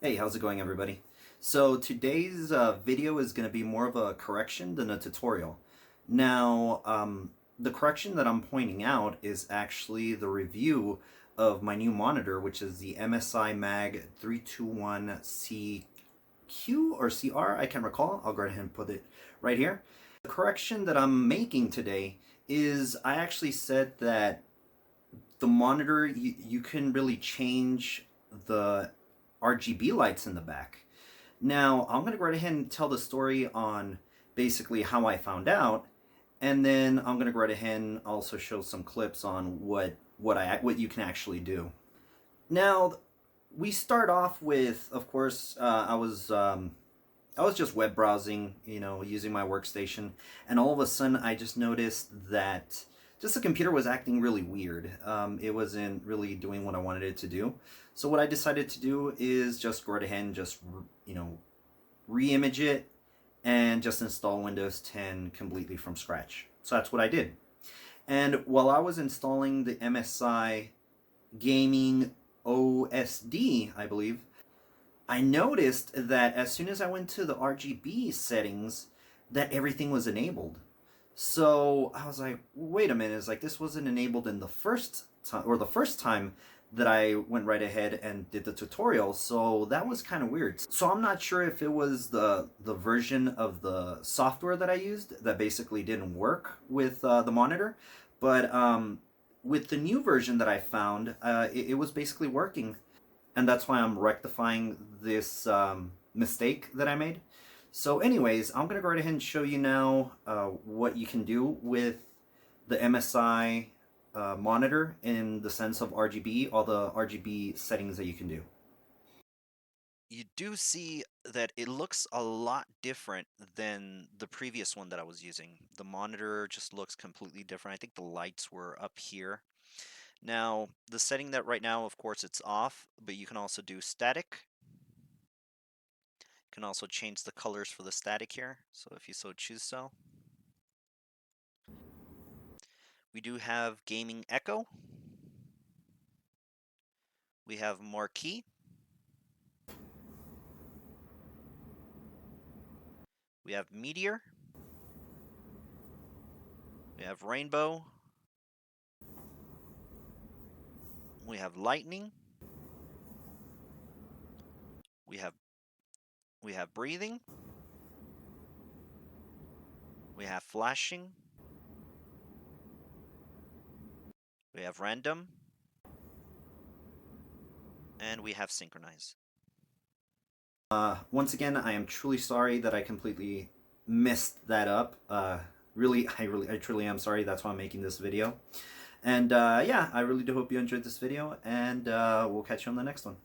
Hey, how's it going, everybody? So today's video is going to be more of a correction than a tutorial. Now, the correction that I'm pointing out is actually the review of my new monitor, which is the MSI MAG321CQ or CR, I can't recall. I'll go ahead and put it right here. The correction that I'm making today is I actually said that the monitor, you can really change the RGB lights in the back. Now, I'm going to go right ahead and tell the story on basically how I found out, and then I'm going to go right ahead and also show some clips on what you can actually do. Now, we start off with, of course, I was just web browsing, using my workstation, and all of a sudden I just noticed that just the computer was acting really weird. It wasn't really doing what I wanted it to do. So what I decided to do is just go right ahead and just, re-image it and just install Windows 10 completely from scratch. So that's what I did. And while I was installing the MSI Gaming OSD, I believe, I noticed that as soon as I went to the RGB settings, that everything was enabled. So I was like, wait a minute, it's like this wasn't enabled in the first time, or the first time that I went right ahead and did the tutorial. So that was kind of weird. So I'm not sure if it was the version of the software that I used that basically didn't work with the monitor, but with the new version that I found, it was basically working, and that's why I'm rectifying this mistake that I made. So anyways, I'm going to go right ahead and show you now what you can do with the MSI monitor in the sense of RGB, all the RGB settings that you can do. You do see that it looks a lot different than the previous one that I was using. The monitor just looks completely different. I think the lights were up here. Now, the setting that right now, of course, it's off, but you can also do static. You can also change the colors for the static here, so if you so choose so. We do have gaming echo. We have marquee. We have meteor. We have rainbow. We have lightning. We have breathing. We have flashing. We have random. And we have synchronize. Once again, I am truly sorry that I completely messed that up. I truly am sorry. That's why I'm making this video. And yeah, I really do hope you enjoyed this video, and we'll catch you on the next one.